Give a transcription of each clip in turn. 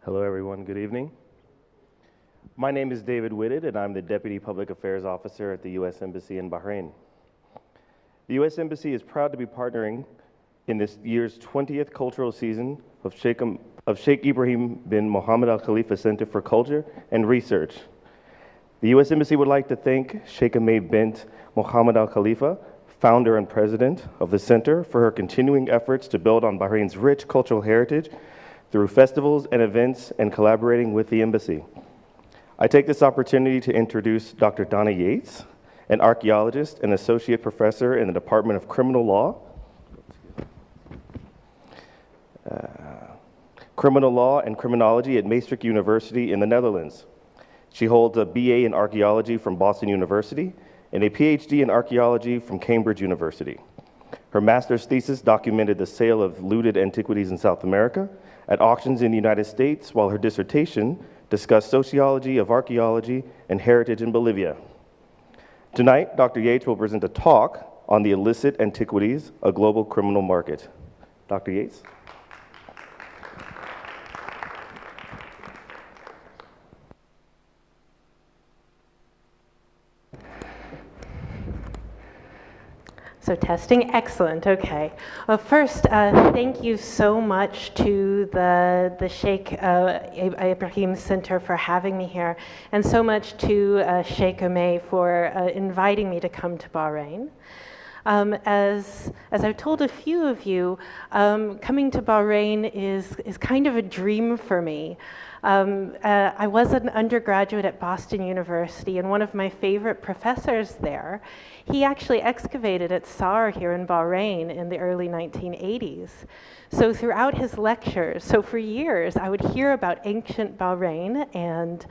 Hello, everyone. Good evening. My name is David Whitted, and I'm the Deputy Public Affairs Officer at the U.S. Embassy in Bahrain. The U.S. Embassy is proud to be partnering in this year's 20th cultural season of Sheikh Ibrahim bin Mohammed Al Khalifa Center for Culture and Research. The U.S. Embassy would like to thank Sheikh Ahmed bint Mohammed Al Khalifa, founder and president of the center, for her continuing efforts to build on Bahrain's rich cultural heritage through festivals and events and collaborating with the embassy. I take this opportunity to introduce Dr. Donna Yates, an archaeologist and associate professor in the Department of Criminal Law, and Criminology at Maastricht University in the Netherlands. She holds a BA in archaeology from Boston University and a PhD in archaeology from Cambridge University. Her master's thesis documented the sale of looted antiquities in South America at auctions in the United States, while her dissertation discussed sociology of archaeology and heritage in Bolivia. Tonight, Dr. Yates will present a talk on the illicit antiquities, a global criminal market. Dr. Yates. So testing, excellent, okay. Well, first, thank you so much to the Sheikh Ibrahim Center for having me here, and so much to Sheikh Ahmed for inviting me to come to Bahrain. As I've told a few of you, coming to Bahrain is kind of a dream for me. I was an undergraduate at Boston University, and one of my favorite professors there, he actually excavated at SAR here in Bahrain in the early 1980s. So throughout his lectures, so for years, I would hear about ancient Bahrain and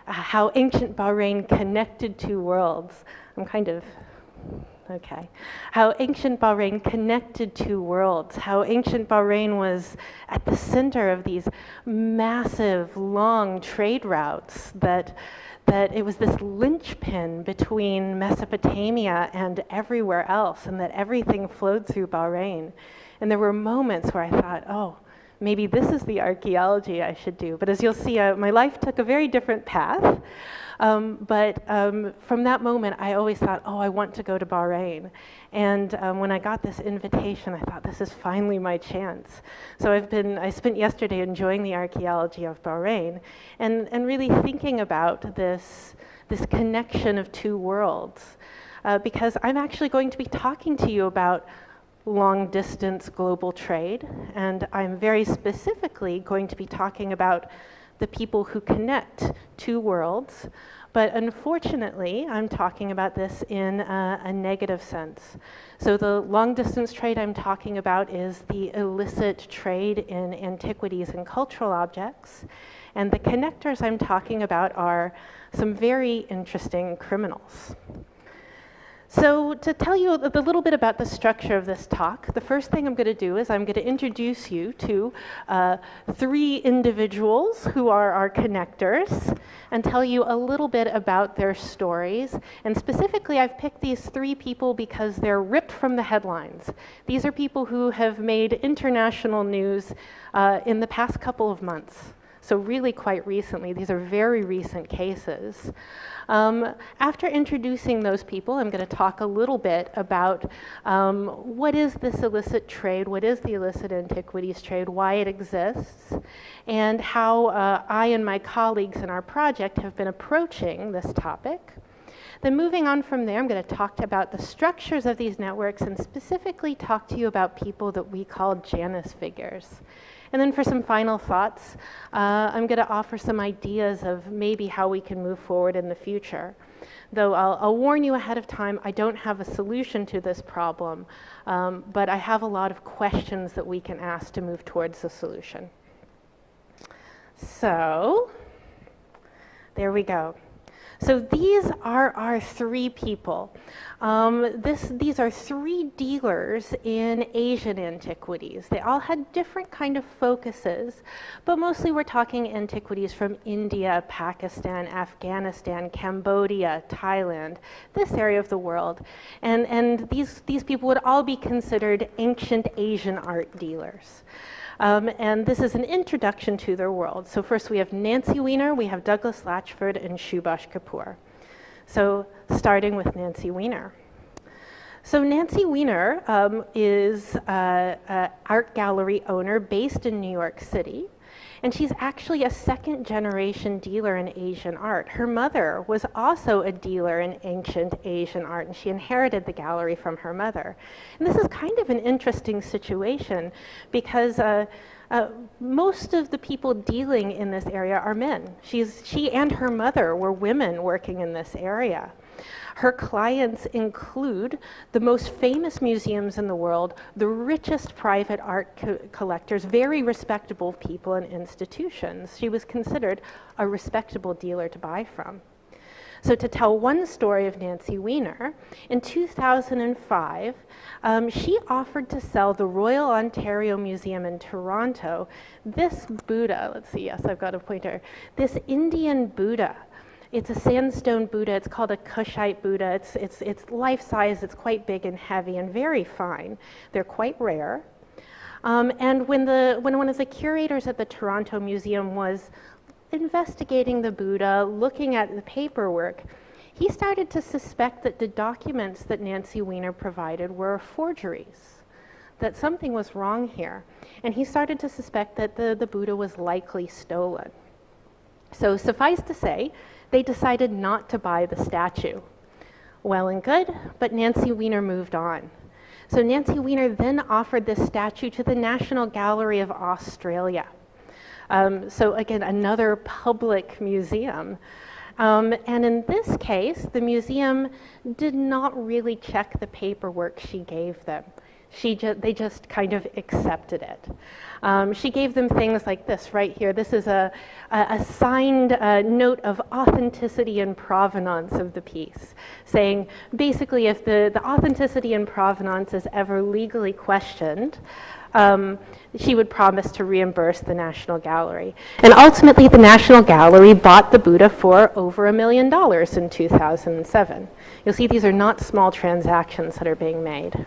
how ancient Bahrain connected two worlds. How ancient Bahrain connected two worlds, how ancient Bahrain was at the center of these massive, long trade routes, that it was this linchpin between Mesopotamia and everywhere else, and that everything flowed through Bahrain. And there were moments where I thought, oh, maybe this is the archaeology I should do. But as you'll see, my life took a very different path. But from that moment, I always thought, oh, I want to go to Bahrain. And when I got this invitation, I thought, this is finally my chance. So I spent yesterday enjoying the archaeology of Bahrain and really thinking about this connection of two worlds. Because I'm actually going to be talking to you about long-distance global trade, and I'm very specifically going to be talking about the people who connect two worlds, but unfortunately, I'm talking about this in a negative sense. So the long-distance trade I'm talking about is the illicit trade in antiquities and cultural objects, and the connectors I'm talking about are some very interesting criminals. So to tell you a little bit about the structure of this talk, the first thing I'm going to do is I'm going to introduce you to three individuals who are our connectors and tell you a little bit about their stories. And specifically, I've picked these three people because they're ripped from the headlines. These are people who have made international news in the past couple of months. So really quite recently, these are very recent cases. After introducing those people, I'm going to talk a little bit about what is this illicit trade, what is the illicit antiquities trade, why it exists, and how I and my colleagues in our project have been approaching this topic. Then moving on from there, I'm going to talk about the structures of these networks and specifically talk to you about people that we call Janus Figures. And then for some final thoughts, I'm going to offer some ideas of maybe how we can move forward in the future. Though I'll warn you ahead of time, I don't have a solution to this problem, but I have a lot of questions that we can ask to move towards a solution. So, there we go. So these are our three people. These are three dealers in Asian antiquities. They all had different kind of focuses, but mostly we're talking antiquities from India, Pakistan, Afghanistan, Cambodia, Thailand, this area of the world. And these people would all be considered ancient Asian art dealers. And this is an introduction to their world. So first we have Nancy Weiner, we have Douglas Latchford, and Shubash Kapoor. So starting with Nancy Weiner. So Nancy Weiner is an art gallery owner based in New York City. And she's actually a second-generation dealer in Asian art. Her mother was also a dealer in ancient Asian art, and she inherited the gallery from her mother. And this is kind of an interesting situation because most of the people dealing in this area are men. She and her mother were women working in this area. Her clients include the most famous museums in the world, the richest private art collectors, very respectable people and institutions. She was considered a respectable dealer to buy from. So to tell one story of Nancy Weiner, in 2005, she offered to sell the Royal Ontario Museum in Toronto this Buddha, let's see, yes, I've got a pointer, this Indian Buddha. It's a sandstone Buddha. It's called a Kushite Buddha. It's life-size. It's quite big and heavy and very fine. They're quite rare. And when one of the curators at the Toronto Museum was investigating the Buddha, looking at the paperwork, he started to suspect that the documents that Nancy Weiner provided were forgeries, that something was wrong here. And he started to suspect that the Buddha was likely stolen. So suffice to say, they decided not to buy the statue. Well and good, but Nancy Weiner moved on. So Nancy Weiner then offered this statue to the National Gallery of Australia. So again, another public museum. And in this case, the museum did not really check the paperwork she gave them. They just kind of accepted it. She gave them things like this right here. This is a signed note of authenticity and provenance of the piece, saying basically if the authenticity and provenance is ever legally questioned, she would promise to reimburse the National Gallery. And ultimately, the National Gallery bought the Buddha for over $1 million in 2007. You'll see these are not small transactions that are being made.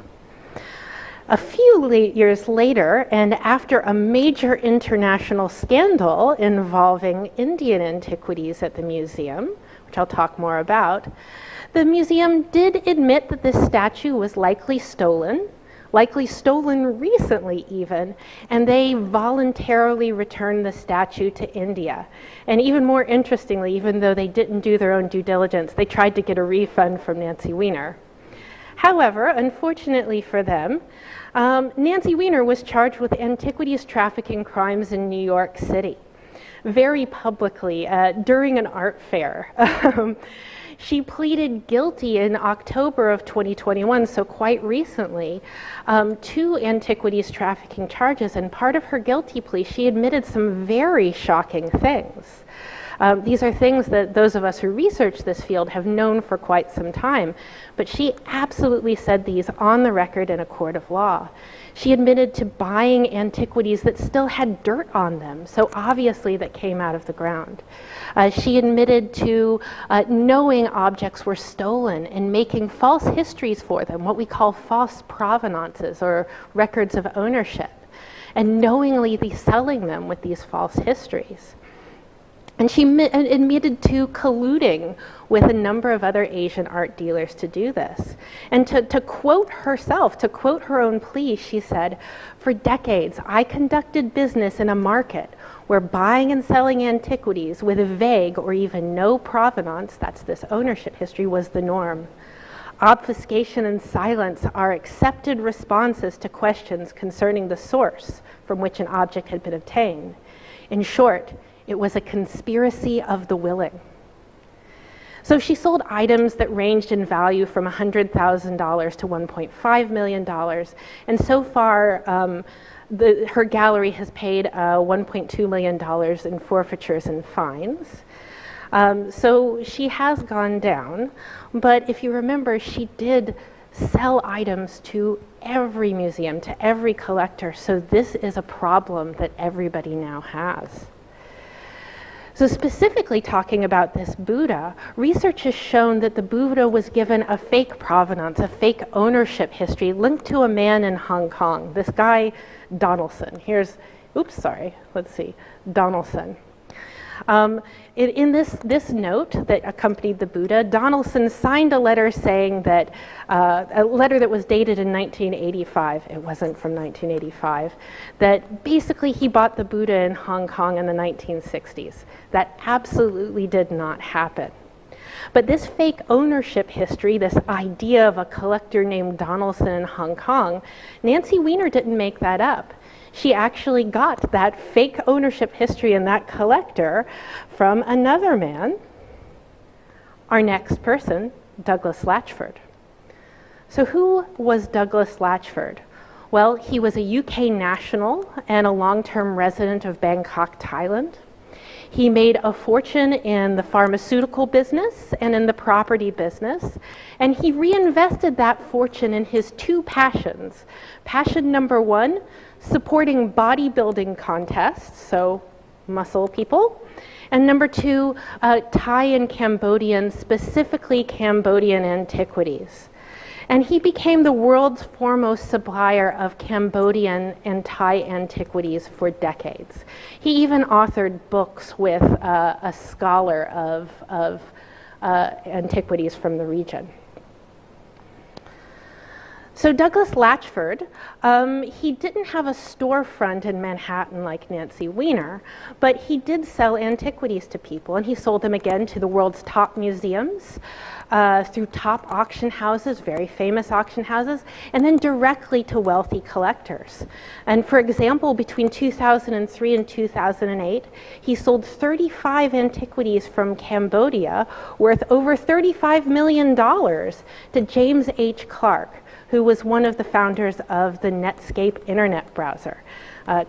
A few years later, and after a major international scandal involving Indian antiquities at the museum, which I'll talk more about, the museum did admit that this statue was likely stolen recently even, and they voluntarily returned the statue to India. And even more interestingly, even though they didn't do their own due diligence, they tried to get a refund from Nancy Weiner. However, unfortunately for them, Nancy Weiner was charged with antiquities trafficking crimes in New York City, very publicly during an art fair. She pleaded guilty in October of 2021, so quite recently, to antiquities trafficking charges. And part of her guilty plea, she admitted some very shocking things. These are things that those of us who research this field have known for quite some time, but she absolutely said these on the record in a court of law. She admitted to buying antiquities that still had dirt on them, so obviously that came out of the ground. She admitted to knowing objects were stolen and making false histories for them, what we call false provenances or records of ownership, and knowingly selling them with these false histories. And she admitted to colluding with a number of other Asian art dealers to do this. And to quote herself, to quote her own plea, she said, "For decades, I conducted business in a market where buying and selling antiquities with a vague or even no provenance, that's this ownership history, was the norm. Obfuscation and silence are accepted responses to questions concerning the source from which an object had been obtained. In short, it was a conspiracy of the willing." So she sold items that ranged in value from $100,000 to $1.5 million. And so far, her gallery has paid $1.2 million in forfeitures and fines. So she has gone down. But if you remember, she did sell items to every museum, to every collector. So this is a problem that everybody now has. So specifically talking about this Buddha, research has shown that the Buddha was given a fake provenance, a fake ownership history linked to a man in Hong Kong, this guy Donaldson. Here's oops, sorry, let's see, Donaldson. In this note that accompanied the Buddha, Donaldson signed a letter saying that, a letter that was dated in 1985, it wasn't from 1985, that basically he bought the Buddha in Hong Kong in the 1960s. That absolutely did not happen. But this fake ownership history, this idea of a collector named Donaldson in Hong Kong, Nancy Weiner didn't make that up. She actually got that fake ownership history and that collector from another man, our next person, Douglas Latchford. So who was Douglas Latchford? Well, he was a UK national and a long-term resident of Bangkok, Thailand. He made a fortune in the pharmaceutical business and in the property business, and he reinvested that fortune in his two passions. Passion number one, supporting bodybuilding contests, so muscle people, and number two, Thai and Cambodian, specifically Cambodian antiquities. And he became the world's foremost supplier of Cambodian and Thai antiquities for decades. He even authored books with a scholar of antiquities from the region. So Douglas Latchford, he didn't have a storefront in Manhattan like Nancy Weiner, but he did sell antiquities to people, and he sold them again to the world's top museums, through top auction houses, very famous auction houses, and then directly to wealthy collectors. And for example, between 2003 and 2008, he sold 35 antiquities from Cambodia worth over $35 million to James H. Clark, who was one of the founders of the Netscape internet browser.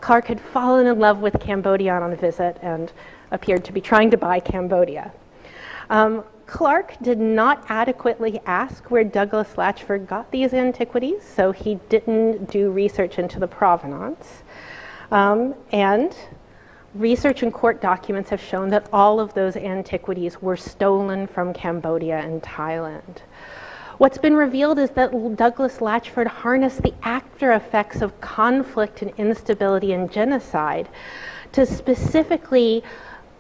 Clark had fallen in love with Cambodia on a visit and appeared to be trying to buy Cambodia. Clark did not adequately ask where Douglas Latchford got these antiquities, so he didn't do research into the provenance. And research and court documents have shown that all of those antiquities were stolen from Cambodia and Thailand. What's been revealed is that Douglas Latchford harnessed the after effects of conflict and instability and genocide to specifically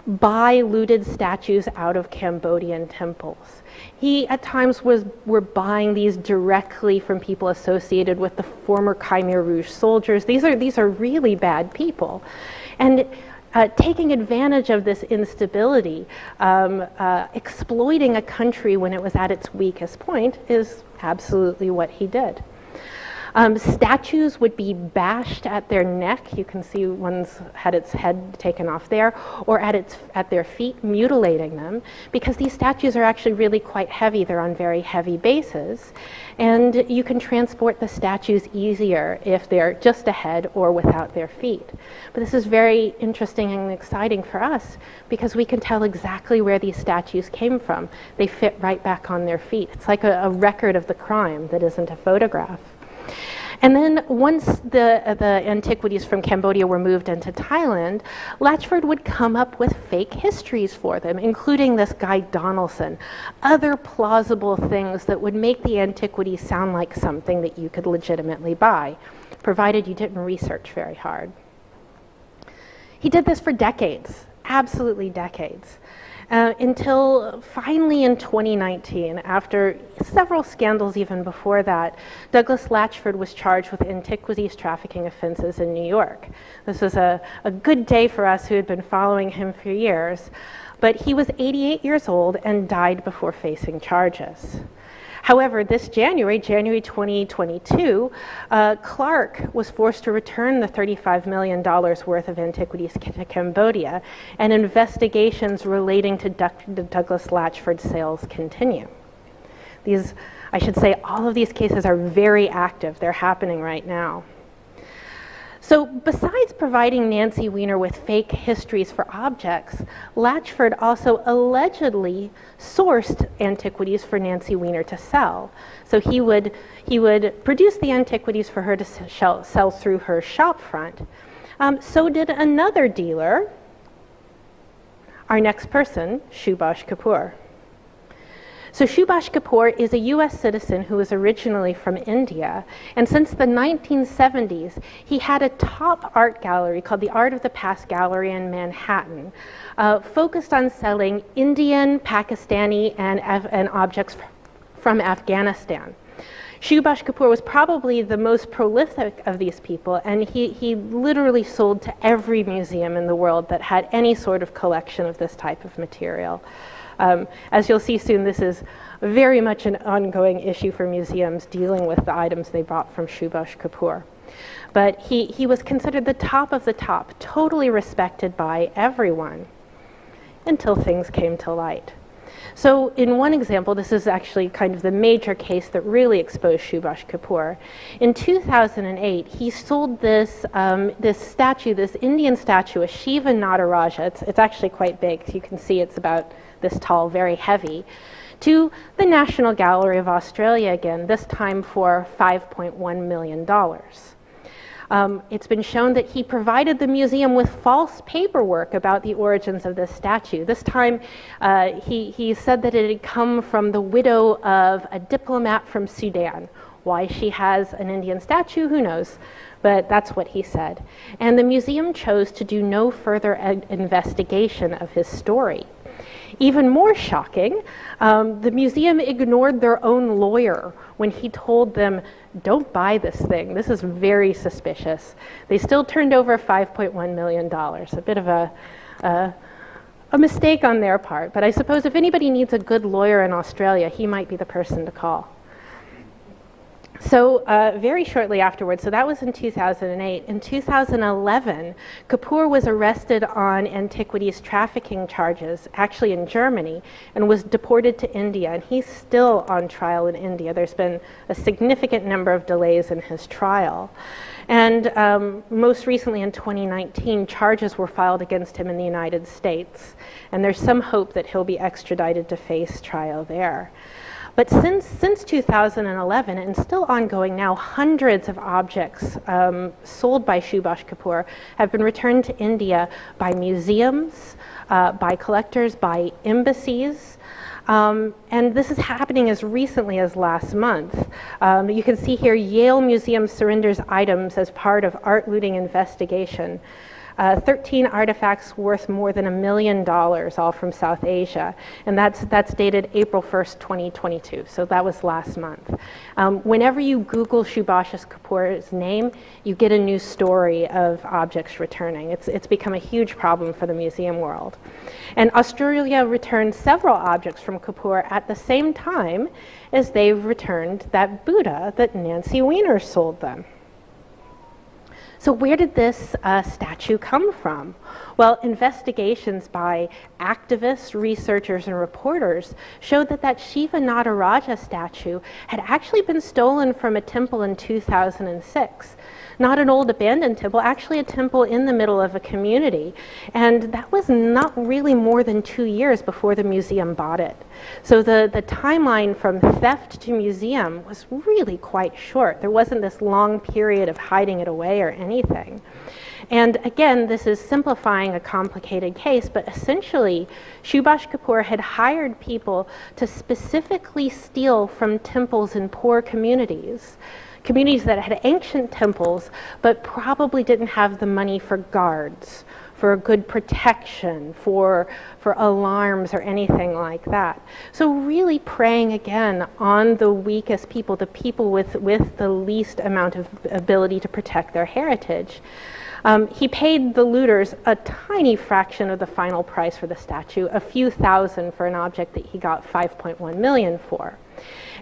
buy looted statues out of Cambodian temples. He at times were buying these directly from people associated with the former Khmer Rouge soldiers. These are really bad people. And taking advantage of this instability, exploiting a country when it was at its weakest point is absolutely what he did. Statues would be bashed at their neck. You can see one's had its head taken off there, or at their feet, mutilating them, because these statues are actually really quite heavy. They're on very heavy bases, and you can transport the statues easier if they're just a head or without their feet. But this is very interesting and exciting for us because we can tell exactly where these statues came from. They fit right back on their feet. It's like a record of the crime that isn't a photograph. And then once the antiquities from Cambodia were moved into Thailand, Latchford would come up with fake histories for them, including this guy Donaldson, other plausible things that would make the antiquity sound like something that you could legitimately buy, provided you didn't research very hard. He did this for decades, absolutely decades. Until finally in 2019, after several scandals even before that, Douglas Latchford was charged with antiquities trafficking offenses in New York. This was a good day for us who had been following him for years, but he was 88 years old and died before facing charges. However, this January 2022, Clark was forced to return the $35 million worth of antiquities to Cambodia, and investigations relating to Douglas Latchford sales continue. These, I should say, all of these cases are very active. They're happening right now. So besides providing Nancy Weiner with fake histories for objects, Latchford also allegedly sourced antiquities for Nancy Weiner to sell. So he would produce the antiquities for her to sell through her shop front. So did another dealer, our next person, Shubash Kapoor. So Shubash Kapoor is a US citizen who was originally from India, and since the 1970s, he had a top art gallery called the Art of the Past Gallery in Manhattan, focused on selling Indian, Pakistani, and objects from Afghanistan. Shubash Kapoor was probably the most prolific of these people, and he literally sold to every museum in the world that had any sort of collection of this type of material. As you'll see soon, this is very much an ongoing issue for museums dealing with the items they bought from Shubash Kapoor. But he was considered the top of the top, totally respected by everyone, until things came to light. So in one example, this is actually kind of the major case that really exposed Shubash Kapoor. In 2008, he sold this statue, this Indian statue, a Shiva Nataraja. It's actually quite big. You can see it's about this tall, very heavy, to the National Gallery of Australia again, this time for $5.1 million. It's been shown that he provided the museum with false paperwork about the origins of this statue. This time, he said that it had come from the widow of a diplomat from Sudan. Why she has an Indian statue, who knows? But that's what he said. And the museum chose to do no further investigation of his story. Even more shocking, the museum ignored their own lawyer when he told them, don't buy this thing. This is very suspicious. They still turned over $5.1 million. A bit of a mistake on their part. But I suppose if anybody needs a good lawyer in Australia, he might be the person to call. So very shortly afterwards, so that was in 2008, in 2011, Kapoor was arrested on antiquities trafficking charges, actually in Germany, and was deported to India, and he's still on trial in India. There's been a significant number of delays in his trial. And most recently in 2019, charges were filed against him in the United States, and there's some hope that he'll be extradited to face trial there. But since 2011, and still ongoing now, hundreds of objects sold by Shubash Kapoor have been returned to India by museums, by collectors, by embassies. And this is happening as recently as last month. You can see here Yale Museum surrenders items as part of art looting investigation. 13 artifacts worth more than $1 million, all from South Asia. And that's dated April 1st, 2022. So that was last month. Whenever you Google Shubash Kapoor's name, you get a new story of objects returning. It's become a huge problem for the museum world. And Australia returned several objects from Kapoor at the same time as they returned that Buddha that Nancy Weiner sold them. So where did this statue come from? Well, investigations by activists, researchers, and reporters showed that Shiva Nataraja statue had actually been stolen from a temple in 2006. Not an old abandoned temple, actually a temple in the middle of a community. And that was not really more than 2 years before the museum bought it. So the timeline from theft to museum was really quite short. There wasn't this long period of hiding it away or anything. And again, this is simplifying a complicated case, but essentially, Shubash Kapoor had hired people to specifically steal from temples in poor communities that had ancient temples, but probably didn't have the money for guards, for good protection, for alarms or anything like that. So really preying again on the weakest people, the people with the least amount of ability to protect their heritage. He paid the looters a tiny fraction of the final price for the statue, a few thousand for an object that he got $5.1 million for.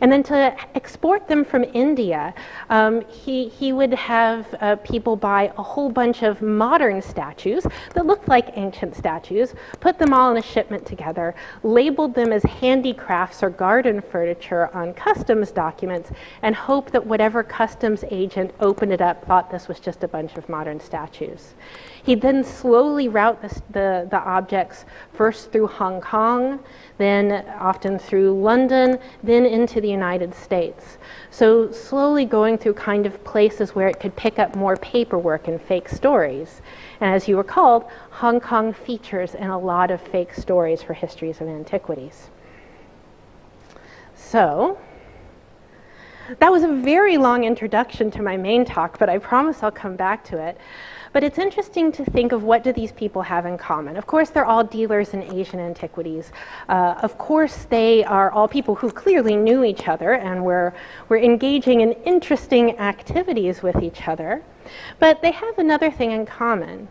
And then to export them from India, he would have people buy a whole bunch of modern statues that looked like ancient statues, put them all in a shipment together, labeled them as handicrafts or garden furniture on customs documents, and hope that whatever customs agent opened it up thought this was just a bunch of modern statues. He'd then slowly route the objects first through Hong Kong, then often through London, then into the United States. So slowly going through kind of places where it could pick up more paperwork and fake stories. And as you recalled, Hong Kong features in a lot of fake stories for histories of antiquities. So, that was a very long introduction to my main talk, but I promise I'll come back to it. But it's interesting to think of what do these people have in common. Of course, they're all dealers in Asian antiquities. Of course, they are all people who clearly knew each other and were engaging in interesting activities with each other. But they have another thing in common.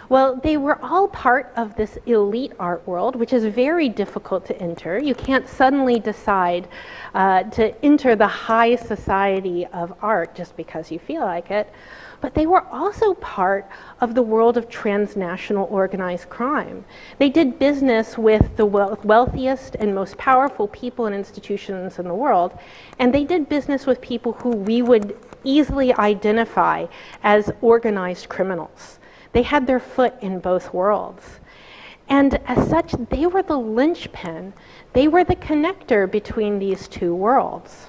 Well, they were all part of this elite art world, which is very difficult to enter. You can't suddenly decide to enter the high society of art just because you feel like it. But they were also part of the world of transnational organized crime. They did business with the wealthiest and most powerful people and institutions in the world, and they did business with people who we would easily identify as organized criminals. They had their foot in both worlds. And as such, they were the linchpin. They were the connector between these two worlds.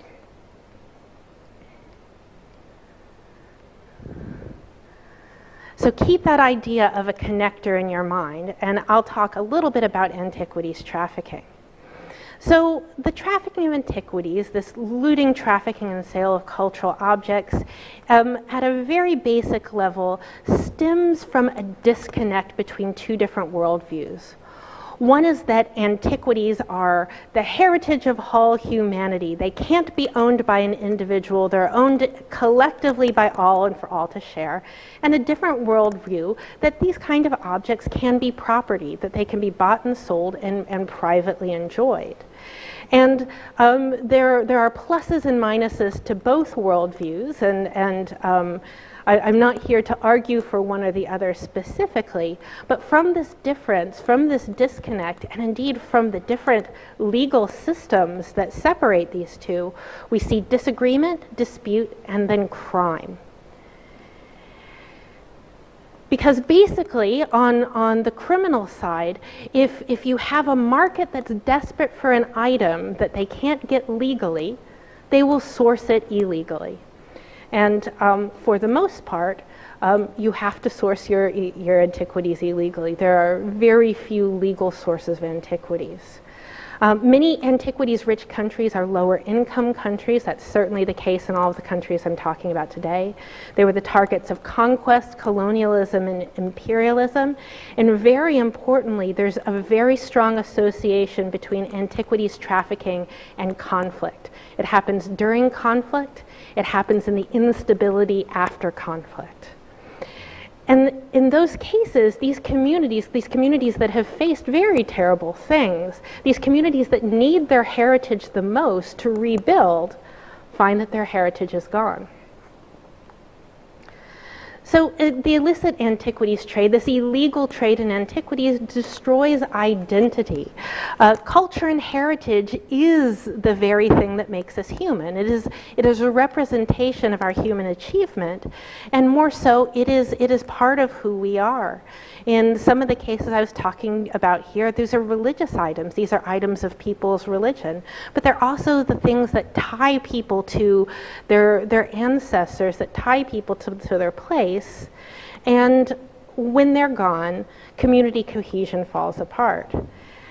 So keep that idea of a connector in your mind, and I'll talk a little bit about antiquities trafficking. So the trafficking of antiquities, this looting, trafficking, and sale of cultural objects, at a very basic level, stems from a disconnect between two different worldviews. One is that antiquities are the heritage of all humanity. They can't be owned by an individual. They're owned collectively by all and for all to share. And a different worldview that these kind of objects can be property, that they can be bought and sold and privately enjoyed. And there are pluses and minuses to both worldviews, and I'm not here to argue for one or the other specifically, but from this difference, from this disconnect, and indeed from the different legal systems that separate these two, we see disagreement, dispute, and then crime. Because basically, on the criminal side, if you have a market that's desperate for an item that they can't get legally, they will source it illegally. And for the most part, you have to source your antiquities illegally. There are very few legal sources of antiquities. Many antiquities-rich countries are lower-income countries. That's certainly the case in all of the countries I'm talking about today. They were the targets of conquest, colonialism, and imperialism. And very importantly, there's a very strong association between antiquities trafficking and conflict. It happens during conflict. It happens in the instability after conflict. And in those cases, these communities that have faced very terrible things, these communities that need their heritage the most to rebuild, find that their heritage is gone. So the illicit antiquities trade, this illegal trade in antiquities, destroys identity. Culture and heritage is the very thing that makes us human. It is a representation of our human achievement, and more so, it is part of who we are. In some of the cases I was talking about here, these are religious items. These are items of people's religion, but they're also the things that tie people to their ancestors, that tie people to their place. And when they're gone, community cohesion falls apart.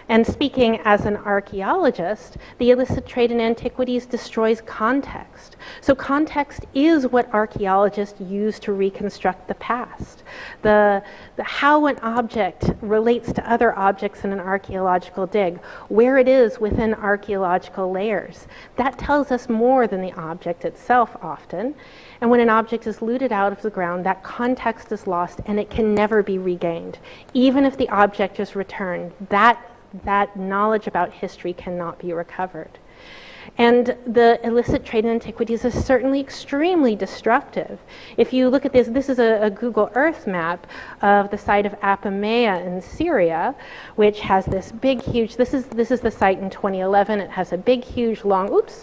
And speaking as an archaeologist, the illicit trade in antiquities destroys context. So context is what archaeologists use to reconstruct the past. The how an object relates to other objects in an archaeological dig, where it is within archaeological layers. That tells us more than the object itself often. And when an object is looted out of the ground, that context is lost and it can never be regained. Even if the object is returned, that knowledge about history cannot be recovered. And the illicit trade in antiquities is certainly extremely destructive. If you look at this is a Google Earth map of the site of Apamea in Syria, which has this big, huge, this is the site in 2011. It has a big, huge, long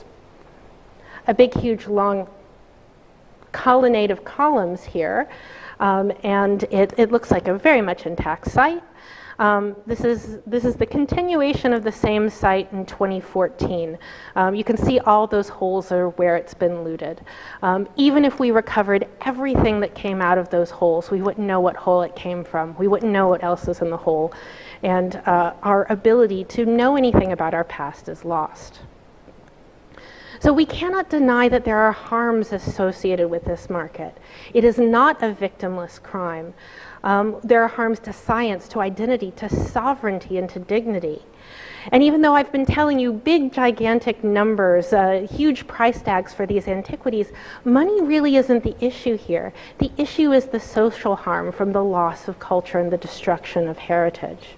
colonnade of columns here, and it looks like a very much intact site. This is the continuation of the same site in 2014. You can see all those holes are where it's been looted. Even if we recovered everything that came out of those holes, we wouldn't know what hole it came from. We wouldn't know what else is in the hole. And our ability to know anything about our past is lost. So we cannot deny that there are harms associated with this market. It is not a victimless crime. There are harms to science, to identity, to sovereignty, and to dignity. And even though I've been telling you big, gigantic numbers, huge price tags for these antiquities, money really isn't the issue here. The issue is the social harm from the loss of culture and the destruction of heritage.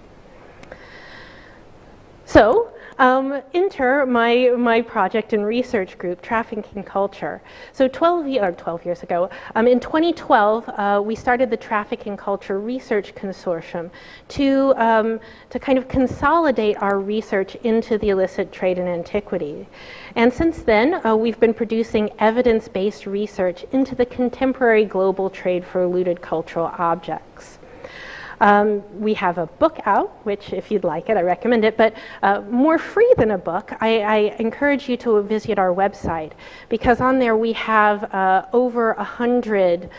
So, enter my project and research group, Trafficking Culture. So 12 years ago, in 2012, we started the Trafficking Culture Research Consortium to kind of consolidate our research into the illicit trade in antiquity. And since then, we've been producing evidence-based research into the contemporary global trade for looted cultural objects. We have a book out, which if you'd like it, I recommend it, but more free than a book, I encourage you to visit our website, because on there we have over 100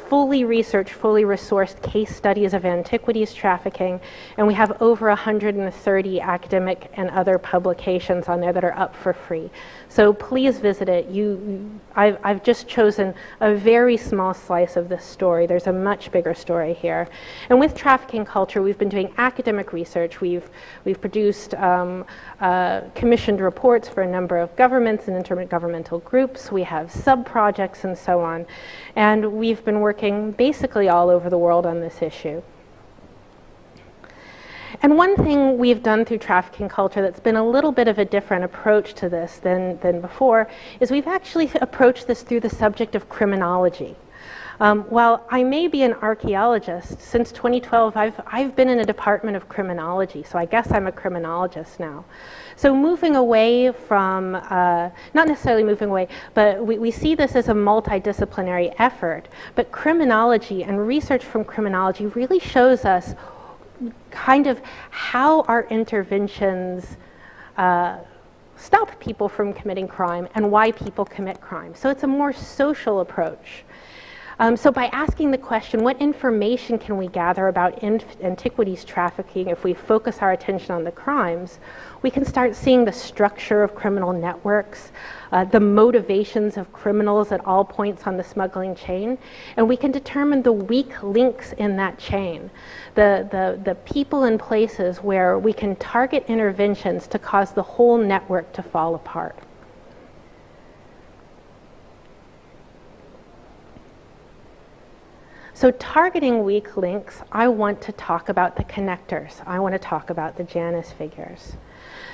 fully researched, fully resourced case studies of antiquities trafficking, and we have over 130 academic and other publications on there that are up for free. So please visit it. I've just chosen a very small slice of this story. There's a much bigger story here. And with Trafficking Culture, we've been doing academic research. We've produced commissioned reports for a number of governments and intergovernmental groups. We have sub-projects and so on. And we've been working basically all over the world on this issue. And one thing we've done through Trafficking Culture that's been a little bit of a different approach to this than before is we've actually approached this through the subject of criminology. While I may be an archaeologist, since 2012 I've been in a department of criminology, so I guess I'm a criminologist now. So moving away from, not necessarily moving away, but we see this as a multidisciplinary effort, but criminology and research from criminology really shows us kind of how our interventions stop people from committing crime and why people commit crime. So it's a more social approach. So by asking the question, what information can we gather about antiquities trafficking if we focus our attention on the crimes, we can start seeing the structure of criminal networks, the motivations of criminals at all points on the smuggling chain, and we can determine the weak links in that chain, the people and places where we can target interventions to cause the whole network to fall apart. So targeting weak links, I want to talk about the connectors. I want to talk about the Janus figures.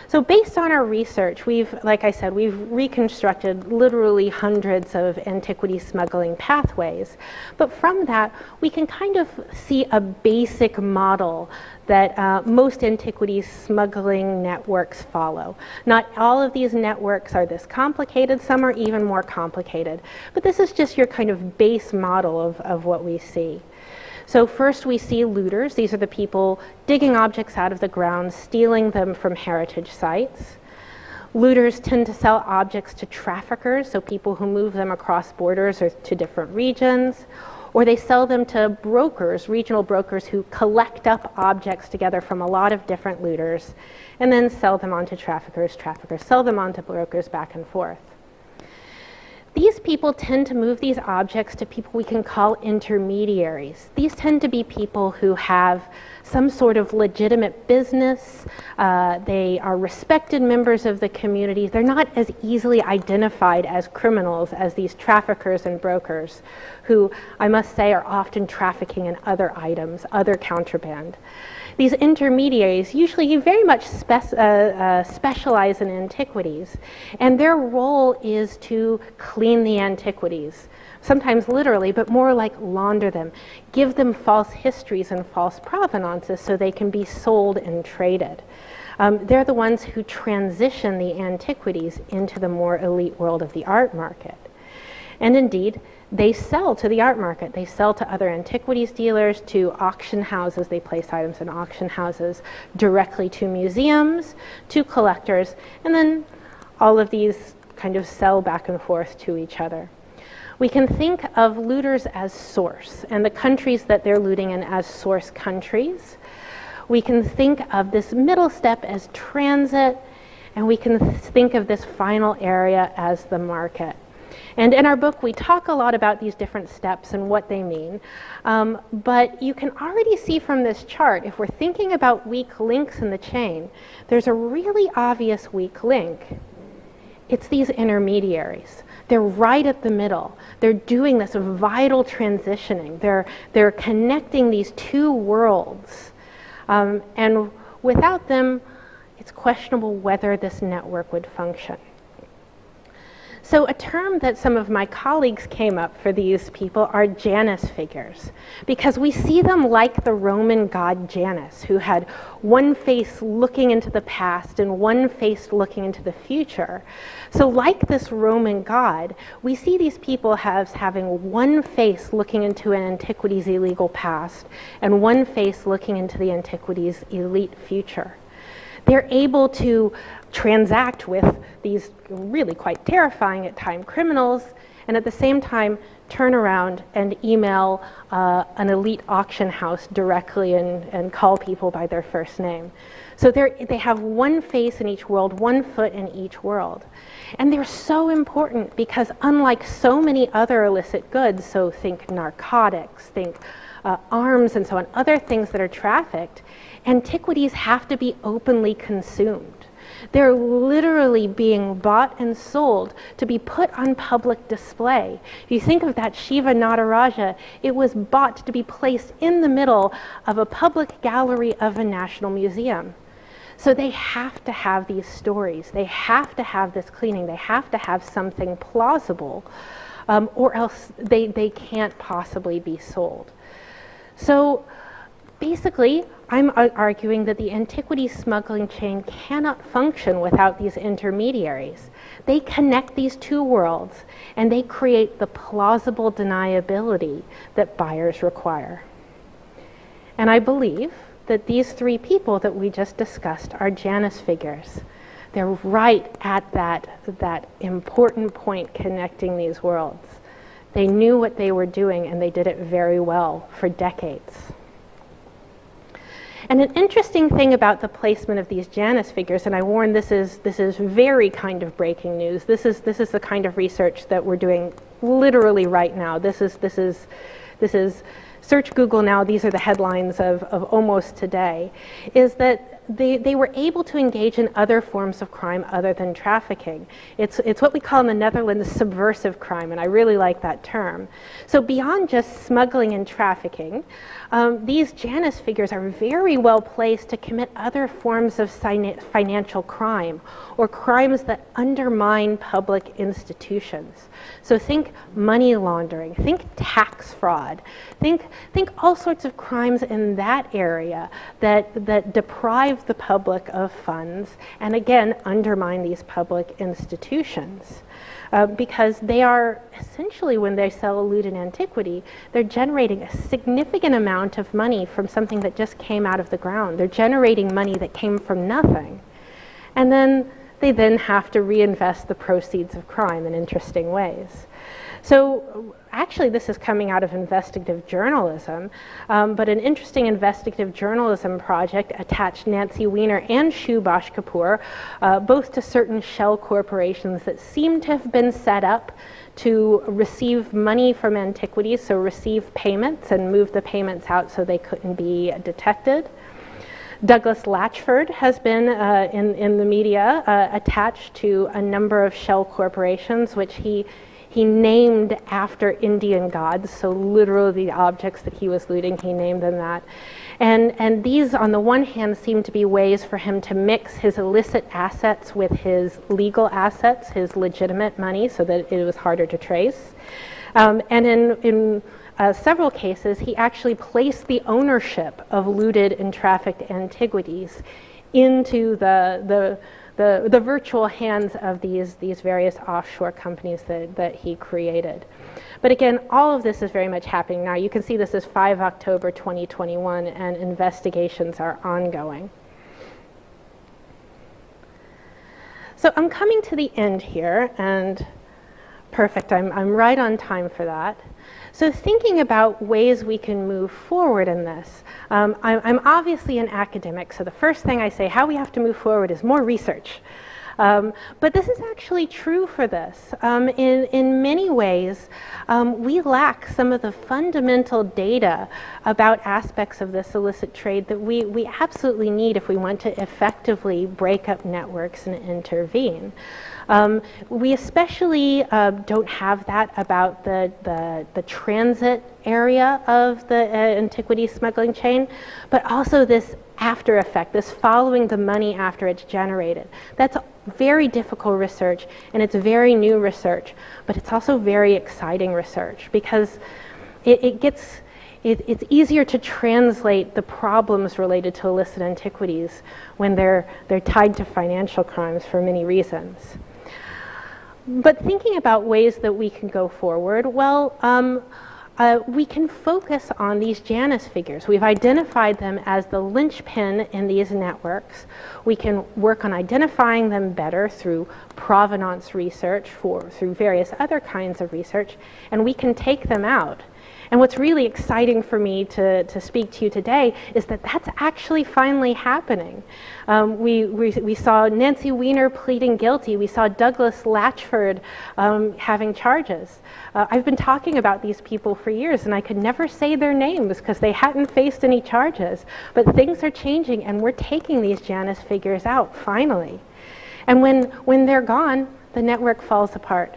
So based on our research, like I said, we've reconstructed literally hundreds of antiquity smuggling pathways. But from that, we can kind of see a basic model that most antiquities smuggling networks follow. Not all of these networks are this complicated, some are even more complicated. But this is just your kind of base model of what we see. So first we see looters. These are the people digging objects out of the ground, stealing them from heritage sites. Looters tend to sell objects to traffickers, so people who move them across borders or to different regions. Or they sell them to brokers, regional brokers who collect up objects together from a lot of different looters and then sell them on to traffickers. Traffickers sell them on to brokers, back and forth. These people tend to move these objects to people we can call intermediaries. These tend to be people who have some sort of legitimate business. They are respected members of the community. They're not as easily identified as criminals as these traffickers and brokers, who I must say are often trafficking in other items, other contraband. These intermediaries usually very much specialize in antiquities, and their role is to clean the antiquities, sometimes literally, but more like launder them, give them false histories and false provenances so they can be sold and traded. They're the ones who transition the antiquities into the more elite world of the art market. And indeed, they sell to the art market. They sell to other antiquities dealers, to auction houses. They place items in auction houses, directly to museums, to collectors, and then all of these kind of sell back and forth to each other. We can think of looters as source, and the countries that they're looting in as source countries. We can think of this middle step as transit, and we can think of this final area as the market. And in our book, we talk a lot about these different steps and what they mean. But you can already see from this chart, if we're thinking about weak links in the chain, there's a really obvious weak link. It's these intermediaries. They're right at the middle. They're doing this vital transitioning. They're connecting these two worlds. And without them, it's questionable whether this network would function. So a term that some of my colleagues came up for these people are Janus figures, because we see them like the Roman god Janus, who had one face looking into the past and one face looking into the future. So like this Roman god, we see these people as having one face looking into an antiquities illegal past and one face looking into the antiquities elite future. They're able to transact with these really quite terrifying at times criminals, and at the same time turn around and email an elite auction house directly and call people by their first name. So they have one face in each world, one foot in each world. And they're so important because unlike so many other illicit goods, so think narcotics, think arms and so on, other things that are trafficked, antiquities have to be openly consumed. They're literally being bought and sold to be put on public display. If you think of that Shiva Nataraja, it was bought to be placed in the middle of a public gallery of a national museum. So they have to have these stories. They have to have this cleaning. They have to have something plausible, or else they can't possibly be sold. So basically, I'm arguing that the antiquities smuggling chain cannot function without these intermediaries. They connect these two worlds, and they create the plausible deniability that buyers require. And I believe that these three people that we just discussed are Janus figures. They're right at that important point connecting these worlds. They knew what they were doing, and they did it very well for decades. And an interesting thing about the placement of these Janus figures, and I warn this is very kind of breaking news. This is the kind of research that we're doing literally right now. This is search Google now. These are the headlines of almost today. Is that they were able to engage in other forms of crime other than trafficking. It's what we call in the Netherlands subversive crime, and I really like that term. So beyond just smuggling and trafficking, these Janus figures are very well placed to commit other forms of financial crime or crimes that undermine public institutions. So think money laundering, think tax fraud, think all sorts of crimes in that area that deprive the public of funds and again undermine these public institutions. Because they are essentially, when they sell a looted antiquity, they're generating a significant amount of money from something that just came out of the ground. They're generating money that came from nothing. And then they then have to reinvest the proceeds of crime in interesting ways. So actually this is coming out of investigative journalism, but an interesting investigative journalism project attached Nancy Weiner and Shubash Kapoor, both to certain shell corporations that seem to have been set up to receive money from antiquities, so receive payments and move the payments out so they couldn't be detected. Douglas Latchford has been in the media attached to a number of shell corporations, which he named after Indian gods, so literally the objects that he was looting, he named them that. And these, on the one hand, seem to be ways for him to mix his illicit assets with his legal assets, his legitimate money, so that it was harder to trace. And in several cases, he actually placed the ownership of looted and trafficked antiquities into the virtual hands of these various offshore companies that he created. But again, all of this is very much happening now. You can see this is 5 October 2021, and investigations are ongoing. So I'm coming to the end here, and perfect, I'm right on time for that. So thinking about ways we can move forward in this, I'm obviously an academic, so the first thing I say, how we have to move forward is more research. But this is actually true for this. In many ways, we lack some of the fundamental data about aspects of this illicit trade that we absolutely need if we want to effectively break up networks and intervene. We especially don't have that about the transit area of the antiquities smuggling chain, but also this after effect, this following the money after it's generated. That's very difficult research, and it's very new research, but it's also very exciting research because it's easier to translate the problems related to illicit antiquities when they're tied to financial crimes for many reasons. But thinking about ways that we can go forward, well, we can focus on these Janus figures. We've identified them as the linchpin in these networks. We can work on identifying them better through provenance research, through various other kinds of research, and we can take them out. And what's really exciting for me to speak to you today is that that's actually finally happening. We saw Nancy Weiner pleading guilty. We saw Douglas Latchford having charges. I've been talking about these people for years, and I could never say their names because they hadn't faced any charges. But things are changing, and we're taking these Janus figures out, finally. And when they're gone, the network falls apart.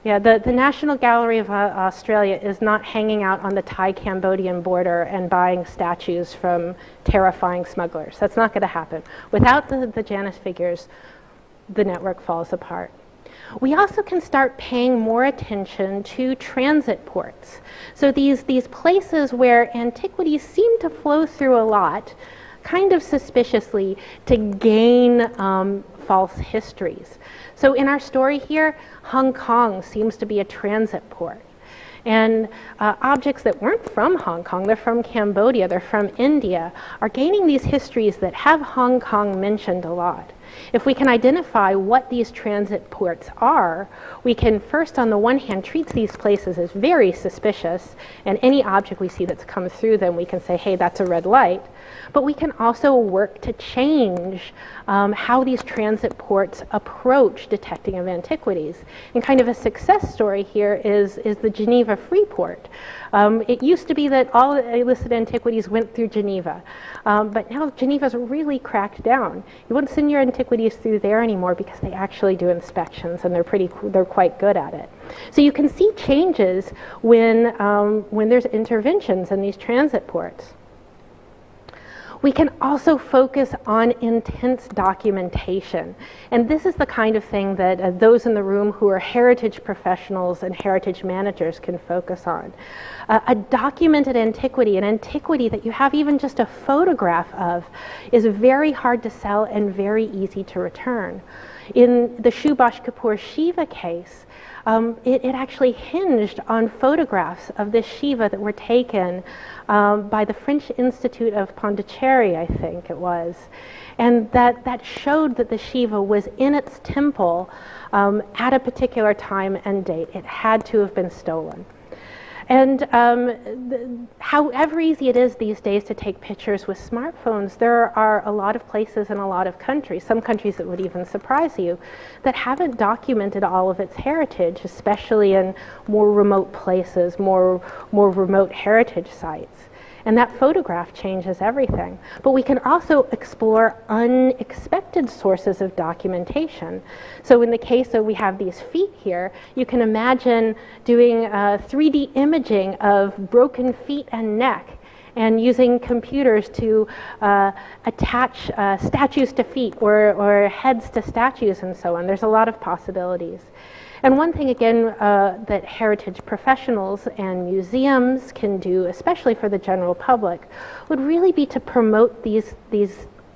Yeah, the National Gallery of Australia is not hanging out on the Thai-Cambodian border and buying statues from terrifying smugglers. That's not going to happen. Without the Janus figures, the network falls apart. We also can start paying more attention to transit ports. So these places where antiquities seem to flow through a lot, kind of suspiciously, to gain false histories. So in our story here, Hong Kong seems to be a transit port. And objects that weren't from Hong Kong, they're from Cambodia, they're from India, are gaining these histories that have Hong Kong mentioned a lot. If we can identify what these transit ports are, we can first, on the one hand, treat these places as very suspicious, and any object we see that's come through them, we can say, hey, that's a red light. But we can also work to change how these transit ports approach detecting of antiquities. And kind of a success story here is the Geneva Free Port. It used to be that all illicit antiquities went through Geneva, but now Geneva's really cracked down. You wouldn't send your antiquities through there anymore because they actually do inspections, and they're quite good at it. So you can see changes when there's interventions in these transit ports. We can also focus on intense documentation. And this is the kind of thing that those in the room who are heritage professionals and heritage managers can focus on. A documented antiquity, an antiquity that you have even just a photograph of, is very hard to sell and very easy to return. In the Shubash Kapoor Shiva case, it actually hinged on photographs of this Shiva that were taken by the French Institute of Pondicherry, I think it was. And that showed that the Shiva was in its temple at a particular time and date. It had to have been stolen. And however easy it is these days to take pictures with smartphones, there are a lot of places in a lot of countries, some countries that would even surprise you, that haven't documented all of its heritage, especially in more remote places, more remote heritage sites. And that photograph changes everything. But we can also explore unexpected sources of documentation. So in the case of we have these feet here, you can imagine doing 3D imaging of broken feet and neck and using computers to attach statues to feet or heads to statues and so on. There's a lot of possibilities. And one thing, again, that heritage professionals and museums can do, especially for the general public, would really be to promote these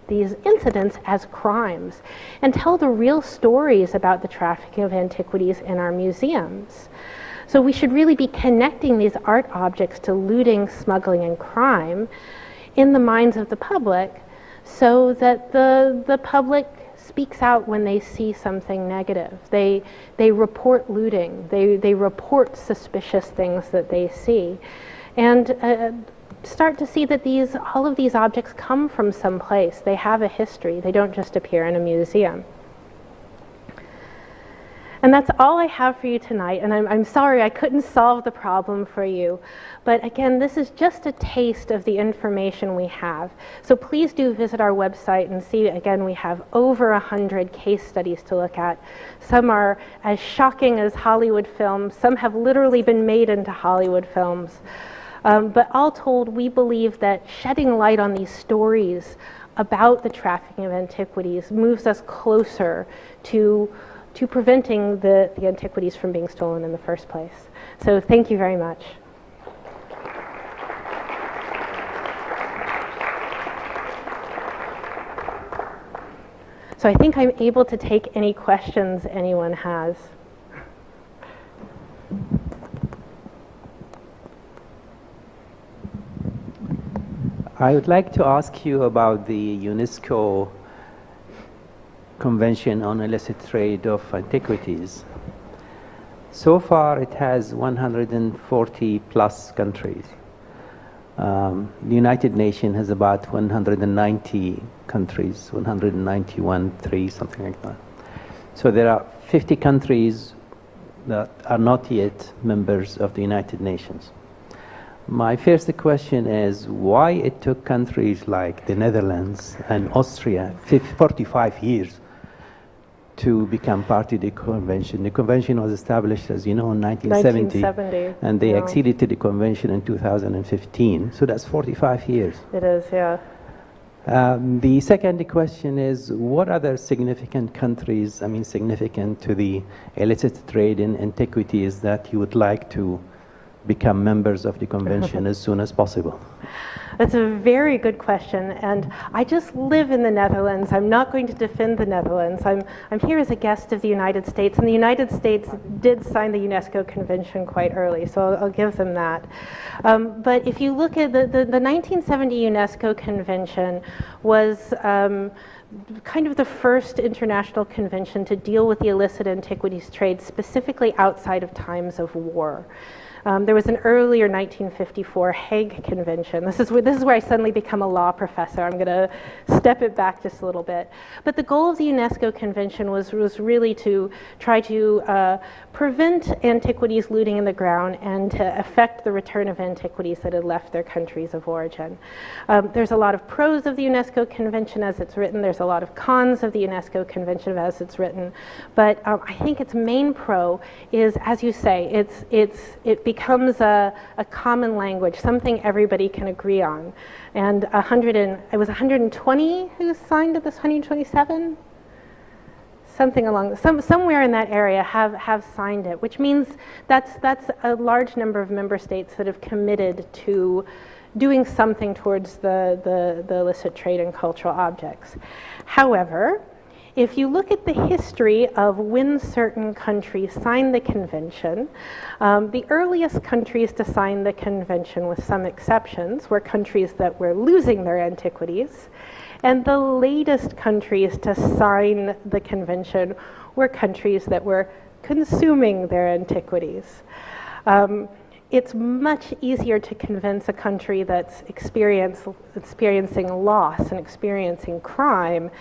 incidents as crimes and tell the real stories about the trafficking of antiquities in our museums. So we should really be connecting these art objects to looting, smuggling, and crime in the minds of the public so that the public speaks out when they see something negative. They report looting. They report suspicious things that they see, and start to see that all of these objects come from someplace. They have a history. They don't just appear in a museum. And that's all I have for you tonight, and I'm sorry I couldn't solve the problem for you. But again, this is just a taste of the information we have. So please do visit our website and see, again, we have over 100 case studies to look at. Some are as shocking as Hollywood films. Some have literally been made into Hollywood films. But all told, we believe that shedding light on these stories about the trafficking of antiquities moves us closer to preventing the antiquities from being stolen in the first place. So thank you very much. So I think I'm able to take any questions anyone has. I would like to ask you about the UNESCO Convention on Illicit Trade of Antiquities. So far it has 140 plus countries. The United Nations has about 190 countries, 191, 3, something like that. So there are 50 countries that are not yet members of the United Nations. My first question is why it took countries like the Netherlands and Austria 45 years to become part of the convention. The convention was established, as you know, in 1970, and they acceded to the convention in 2015. So that's 45 years. It is, yeah. The second question is, what other significant countries, significant to the illicit trade in antiquities that you would like to become members of the convention as soon as possible? That's a very good question, and I just live in the Netherlands. I'm not going to defend the Netherlands. I'm here as a guest of the United States, and the United States did sign the UNESCO Convention quite early, so I'll give them that. But if you look at the 1970 UNESCO Convention was kind of the first international convention to deal with the illicit antiquities trade, specifically outside of times of war. There was an earlier 1954 Hague Convention. This is where I suddenly become a law professor. I'm going to step it back just a little bit. But the goal of the UNESCO Convention was really to try to prevent antiquities looting in the ground and to affect the return of antiquities that had left their countries of origin. There's a lot of pros of the UNESCO Convention as it's written. There's a lot of cons of the UNESCO Convention as it's written. But I think its main pro is, as you say, it becomes a common language, something everybody can agree on. And it was 120 who signed this, 127? Something along, somewhere in that area have signed it, which means that's a large number of member states that have committed to doing something towards the illicit trade in cultural objects. However, if you look at the history of when certain countries signed the convention, the earliest countries to sign the convention, with some exceptions, were countries that were losing their antiquities, and the latest countries to sign the convention were countries that were consuming their antiquities. It's much easier to convince a country that's experiencing loss and experiencing crime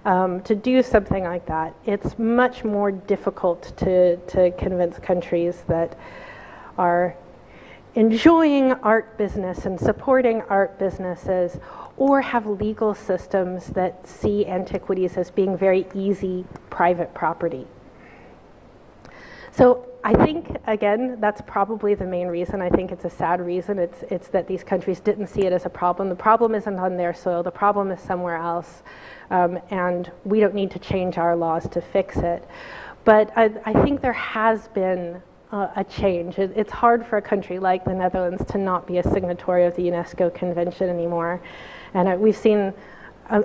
to do something like that. It's much more difficult to convince countries that are enjoying art business and supporting art businesses, or have legal systems that see antiquities as being very easy private property. So I think, again, that's probably the main reason. I think it's a sad reason. It's that these countries didn't see it as a problem. The problem isn't on their soil. The problem is somewhere else. And we don't need to change our laws to fix it. But I think there has been a change. It's hard for a country like the Netherlands to not be a signatory of the UNESCO Convention anymore. And we've seen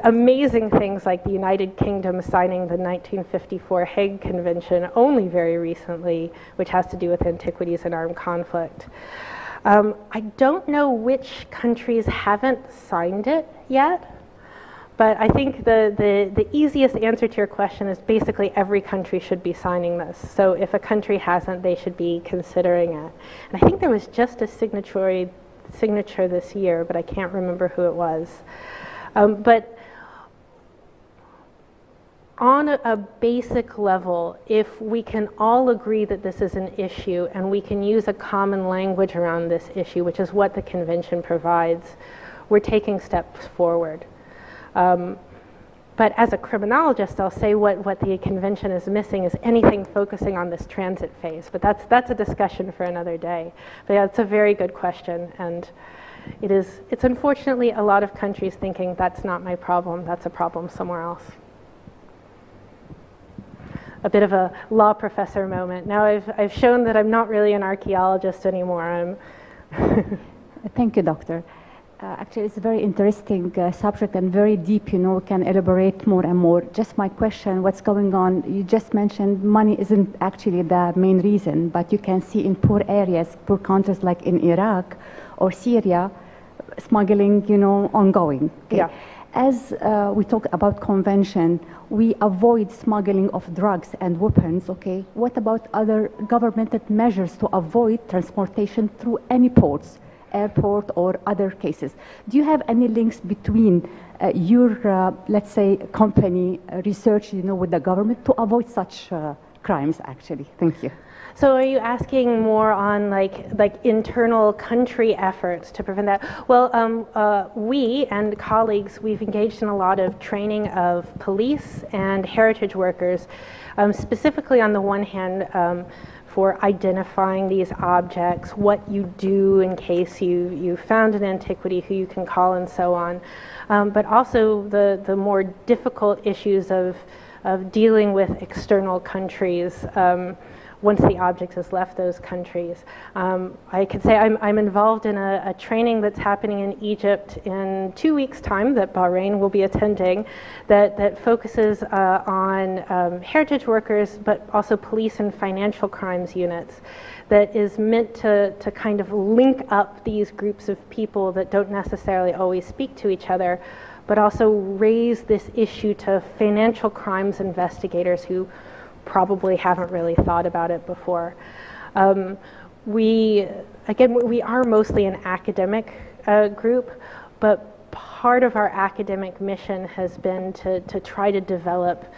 amazing things like the United Kingdom signing the 1954 Hague Convention only very recently, which has to do with antiquities and armed conflict. I don't know which countries haven't signed it yet, but I think the easiest answer to your question is basically every country should be signing this. So if a country hasn't, they should be considering it. And I think there was just a signature this year, but I can't remember who it was. But on a basic level, if we can all agree that this is an issue and we can use a common language around this issue, which is what the convention provides, we're taking steps forward. But as a criminologist, I'll say what the convention is missing is anything focusing on this transit phase. But that's a discussion for another day. But yeah, it's a very good question, and it's unfortunately a lot of countries thinking that's not my problem, that's a problem somewhere else. A bit of a law professor moment. Now I've shown that I'm not really an archaeologist anymore. Thank you, Doctor. Actually, it's a very interesting subject and very deep, we can elaborate more and more. Just my question, what's going on? You just mentioned money isn't actually the main reason, but you can see in poor areas, poor countries like in Iraq or Syria, smuggling, ongoing. Okay? Yeah. As we talk about convention, we avoid smuggling of drugs and weapons, okay? What about other governmental measures to avoid transportation through any ports? Airport or other cases. Do you have any links between your, let's say, company research, with the government to avoid such crimes, actually? Thank you. So are you asking more on like internal country efforts to prevent that? Well, we and colleagues, we've engaged in a lot of training of police and heritage workers, specifically on the one hand, for identifying these objects, what you do in case you found an antiquity, who you can call and so on. But also the more difficult issues of dealing with external countries once the object has left those countries. I could say I'm involved in a training that's happening in Egypt in 2 weeks' time that Bahrain will be attending that focuses on heritage workers, but also police and financial crimes units, that is meant to kind of link up these groups of people that don't necessarily always speak to each other, but also raise this issue to financial crimes investigators who probably haven't really thought about it before. We are mostly an academic group, but part of our academic mission has been to try to develop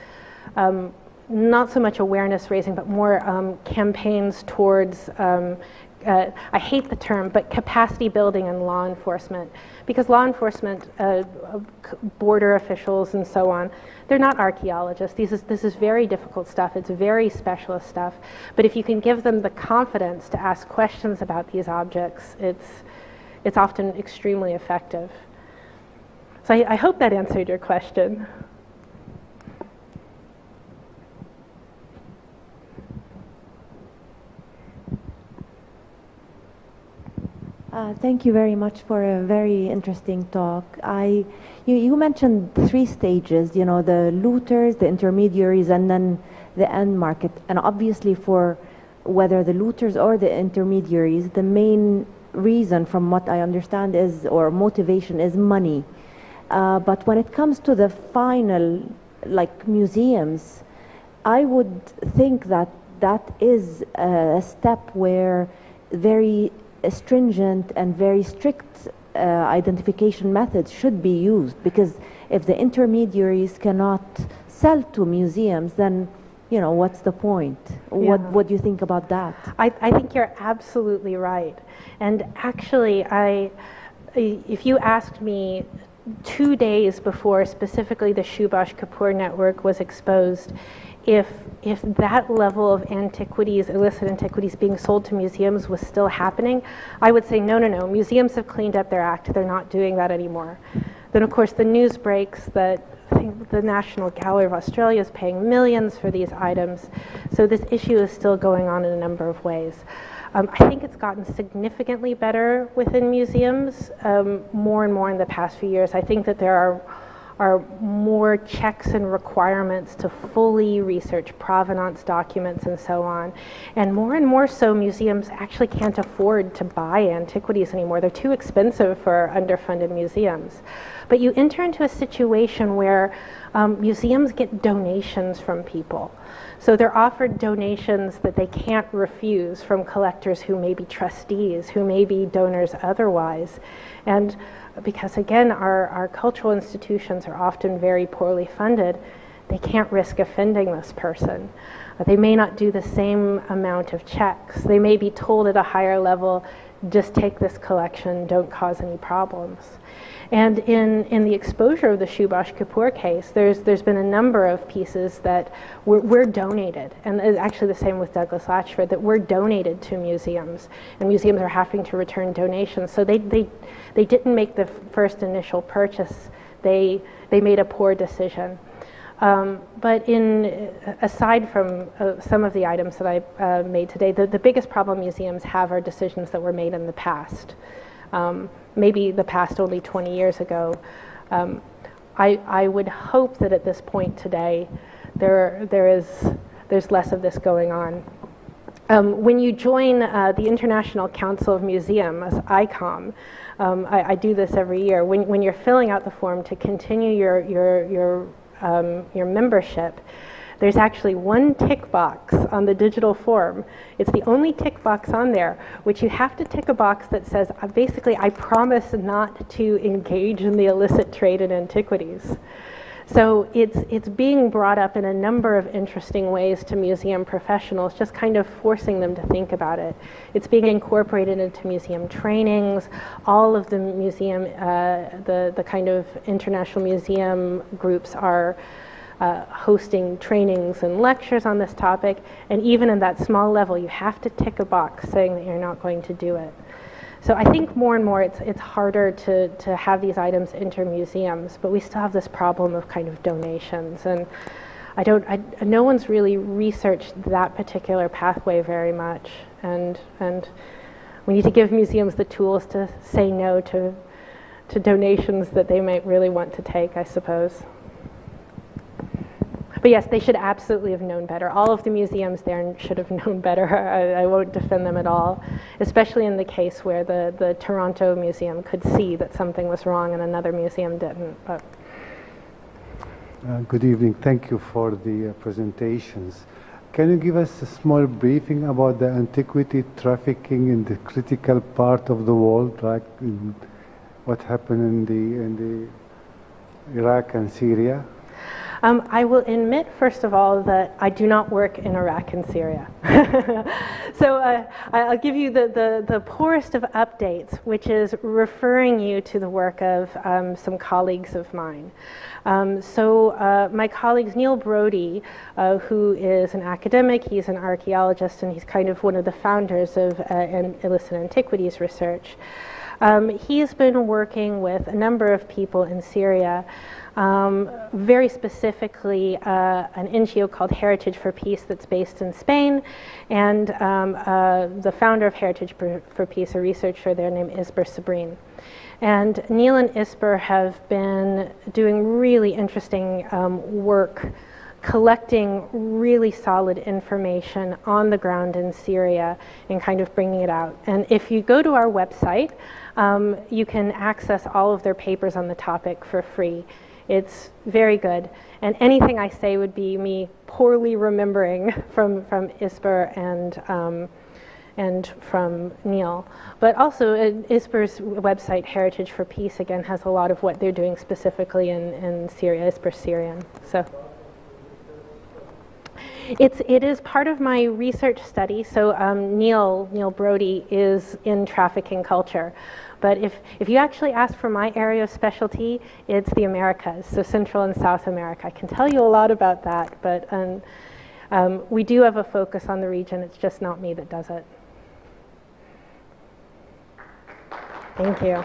not so much awareness raising, but more campaigns towards, I hate the term, but capacity building in law enforcement. Because law enforcement, border officials and so on, they're not archaeologists. This is very difficult stuff. It's very specialist stuff. But if you can give them the confidence to ask questions about these objects, it's often extremely effective. So I hope that answered your question. Thank you very much for a very interesting talk. You mentioned 3 stages, the looters, the intermediaries, and then the end market. And obviously for whether the looters or the intermediaries, the main reason from what I understand is, or motivation is money. But when it comes to the final, like museums, I would think that is a step where very stringent and very strict identification methods should be used, because if the intermediaries cannot sell to museums, then what's the point? Yeah. What do you think about that? I think you're absolutely right. And actually, if you asked me 2 days before specifically the Shubash Kapoor network was exposed, if that level of antiquities, illicit antiquities being sold to museums was still happening, I would say no, museums have cleaned up their act, they're not doing that anymore. Then of course the news breaks that I think the National Gallery of Australia is paying millions for these items, so this issue is still going on in a number of ways. I think it's gotten significantly better within museums, more and more in the past few years. I think that there are more checks and requirements to fully research provenance documents and so on. And more so museums actually can't afford to buy antiquities anymore. They're too expensive for underfunded museums. But you enter into a situation where museums get donations from people. So they're offered donations that they can't refuse from collectors who may be trustees, who may be donors otherwise. And because again, our cultural institutions are often very poorly funded, they can't risk offending this person. They may not do the same amount of checks. They may be told at a higher level, just take this collection, don't cause any problems. And in the exposure of the Shubash Kapoor case, there's been a number of pieces that were donated, and it's actually the same with Douglas Latchford, that were donated to museums, and museums are having to return donations. So they didn't make the first initial purchase. They made a poor decision. But aside from some of the items that I made today, the biggest problem museums have are decisions that were made in the past. Maybe the past only 20 years ago. I would hope that at this point today, there's less of this going on. When you join the International Council of Museums, ICOM, I do this every year. When you're filling out the form to continue your membership, there's actually one tick box on the digital form. It's the only tick box on there, which you have to tick a box that says, basically, I promise not to engage in the illicit trade in antiquities. So it's being brought up in a number of interesting ways to museum professionals, just kind of forcing them to think about it. It's being incorporated into museum trainings. All of the museum, the kind of international museum groups are hosting trainings and lectures on this topic, and even in that small level, you have to tick a box saying that you're not going to do it. So I think more and more it's harder to have these items enter museums, but we still have this problem of kind of donations, and no one's really researched that particular pathway very much, and we need to give museums the tools to say no to donations that they might really want to take, I suppose. But yes, they should absolutely have known better. All of the museums there should have known better. I won't defend them at all, especially in the case where the Toronto Museum could see that something was wrong and another museum didn't. But. Good evening. Thank you for the presentations. Can you give us a small briefing about the antiquity trafficking in the critical part of the world, like what happened in the Iraq and Syria? I will admit, first of all, that I do not work in Iraq and Syria. So I'll give you the poorest of updates, which is referring you to the work of some colleagues of mine. My colleagues, Neil Brody, who is an academic, he's an archaeologist, and he's kind of one of the founders of Illicit Antiquities research. He's been working with a number of people in Syria, very specifically an NGO called Heritage for Peace that's based in Spain, and the founder of Heritage for Peace, a researcher there named Isber Sabrine. And Neil and Isber have been doing really interesting work collecting really solid information on the ground in Syria and kind of bringing it out. And if you go to our website, you can access all of their papers on the topic for free. It's very good. And anything I say would be me poorly remembering from Isber and from Neil. But also Isber's website, Heritage for Peace, again, has a lot of what they're doing specifically in Syria. Isber's Syrian. So. It is part of my research study. So Neil Brody is in trafficking culture. But if you actually ask for my area of specialty, it's the Americas, so Central and South America. I can tell you a lot about that, but we do have a focus on the region. It's just not me that does it. Thank you.